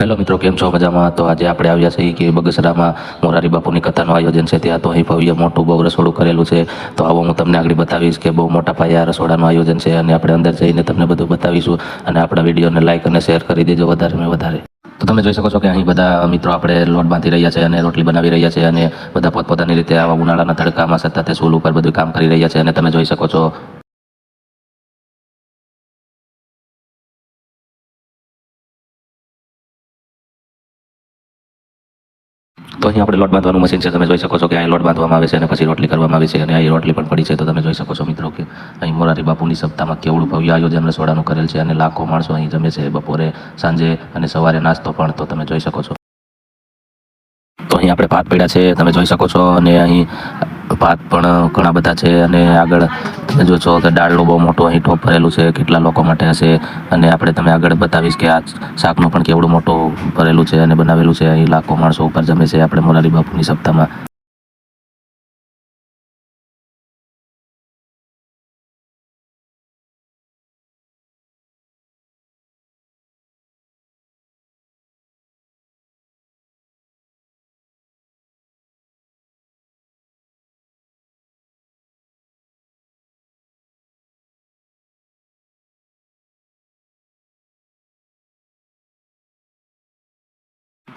Hello મિત્રો, કેમ છો? મજામાં? તો આજે આપણે આવ્યા છીએ કે બગસરામાં મોરારી બાપુની કથાનું આયોજન છે. ત્યાં તો અહીં ભવ્ય મોટું બહુ રસોડું કરેલું છે. તો આવો હું તમને આગળ બતાવીશ કે બહુ મોટા પાયે આ રસોડાનું આયોજન છે અને આપણે અંદર જઈને તમને બધું બતાવીશું. અને આપણા વિડીયોને લાઇક અને શેર કરી દેજો વધારેમાં વધારે. તો તમે જોઈ શકો છો કે અહીં બધા મિત્રો આપણે લોટ બાંધી રહ્યા છે અને રોટલી બનાવી રહ્યા છે અને બધા પોતપોતાની રીતે આવા ઉનાળાના તડકામાં સતત સૂલ ઉપર બધું કામ કરી રહ્યા છે અને તમે જોઈ શકો છો તો અહીં આપણે લોટ બાંધવાનું મશીન છે. તમે જોઈ શકો છો કે અહીં લોટ બાંધવામાં આવે છે અને પછી રોટલી કરવામાં આવે છે અને અહીં રોટલી પણ પડી છે. તો તમે જોઈ શકો છો મિત્રો કે અહીં મોરારી બાપુની સપ્તાહમાં કેવડું ભવ્ય આયોજન રસોડાનું કરેલ છે અને લાખો માણસો અહીં જમે છે બપોરે, સાંજે અને સવારે નાસ્તો પણ. તો તમે જોઈ શકો છો. તો અહીં આપણે ભાત પડ્યા છે, તમે જોઈ શકો છો, અને અહીં ભાત પણ ઘણા બધા છે અને આગળ તમે જો છો કે દાળનો બહુ મોટો અહીં ટોપ ભરેલું છે. કેટલા લોકો માટે હશે અને આપણે તમે આગળ બતાવીશ કે આ શાકનું પણ કેવડું મોટું ભરેલું છે અને બનાવેલું છે. અહીં લાખો માણસો ઉપર જમે છે આપણે મોરારી બાપુની સપ્તાહમાં.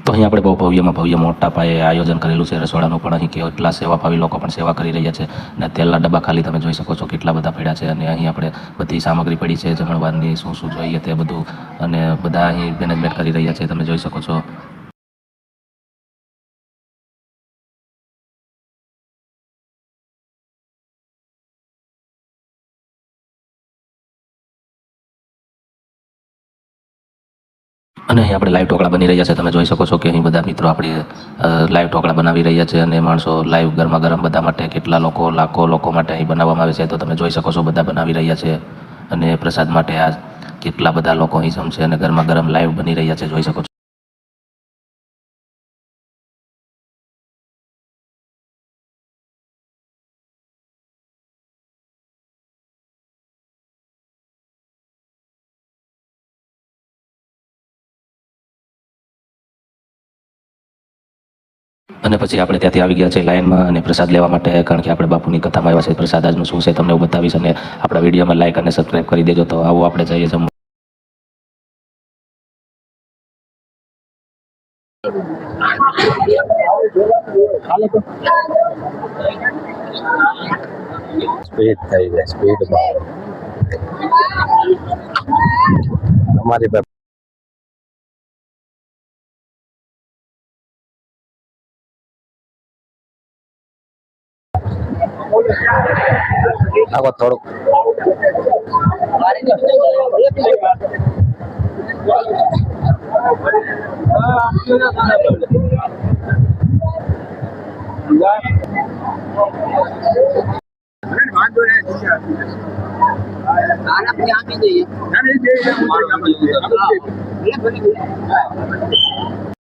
તો અહીં આપણે બહુ ભવ્યમાં ભવ્ય મોટા પાયે આયોજન કરેલું છે રસોડાનું પણ. અહીં કેટલા સેવાભાવી લોકો પણ સેવા કરી રહ્યા છે અને તેલના ડબ્બા ખાલી તમે જોઈ શકો છો કેટલા બધા પડ્યા છે. અને અહીં આપણે બધી સામગ્રી પડી છે જમણવારની, શું શું જોઈએ તે બધું, અને બધા અહીં મેનેજમેન્ટ કરી રહ્યા છે. તમે જોઈ શકો છો. અને અહીં આપણે લાઈવ ઢોકળા બની રહ્યા છે. તમે જોઈ શકો છો કે અહીં બધા મિત્રો આપણે લાઈવ ઢોકળા બનાવી રહ્યા છે અને માણસો લાઈવ ગરમા ગરમ બધા માટે, કેટલા લોકો, લાખો લોકો માટે અહીં બનાવવામાં આવે છે. તો તમે જોઈ શકો છો બધા બનાવી રહ્યા છે અને પ્રસાદ માટે આ કેટલા બધા લોકો અહીં જમશે અને ગરમા ગરમ લાઈવ બની રહ્યા છે, જોઈ શકો છો. અને પછી આપણે ત્યાંથી આવી ગયા છે લાઈનમાં અને પ્રસાદ લેવા માટે, કારણ કે આપણે બાપુની કથામાં આવ્યા છે. પ્રસાદ આજનું શું છે તમને હું બતાવીશ અને આપણા વિડીયોમાં લાઈક અને સબસ્ક્રાઈબ કરી દેજો. તો આવો આપણે જઈએ જમવા. સ્પીડ થઈ જાય, સ્પીડમાં તમારી પાસે આવો થોડુંક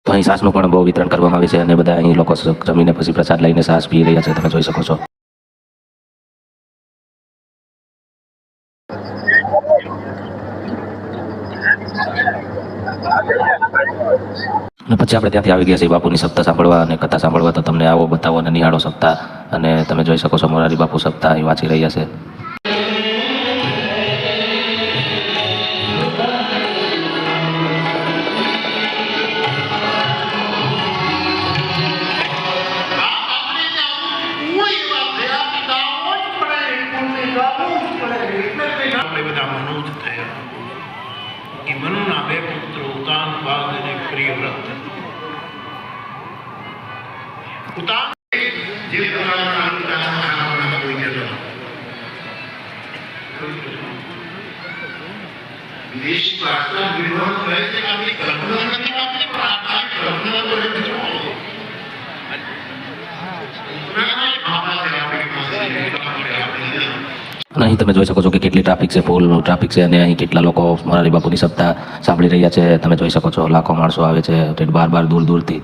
તો અહીં છાસનું પણ બહુ વિતરણ કરવામાં આવે છે અને બધા અહીં લોકો જમીને પછી પ્રસાદ લઈને છાસ પી રહ્યા છે. તમે જોઈ શકો છો. અને પછી આપણે ત્યાંથી આવી ગયા છીએ બાપુની સપ્તાહ સાંભળવા અને કથા સાંભળવા. તો તમને આવો બતાવો અને નિહાળો સપ્તાહ. અને તમે જોઈ શકો છો મોરારી બાપુ સપ્તાહ અહીં વાંચી રહ્યા છે. બધા મનોજ થયા કે મનુના બે પુત્રો ઉતાન બાદ અને પ્રિયવ્રત. ઉતાન જે પ્રકારના ખાનામાં કોઈ જતો વિદેશી ભાષા વિદ્વાન કહે છે કે આપણી કલ્પના નથી, આપણે પ્રાર્થના કલ્પના તો નથી જોવો. અને અહીં તમે જોઈ શકો છો કે કેટલી ટ્રાફિક છે, ફૂલ ટ્રાફિક છે. અને અહીં કેટલા લોકો મોરારી બાપુની સપ્તાહ સાંભળી રહ્યા છે. તમે જોઈ શકો છો લાખો માણસો આવે છે બાર દૂર દૂરથી.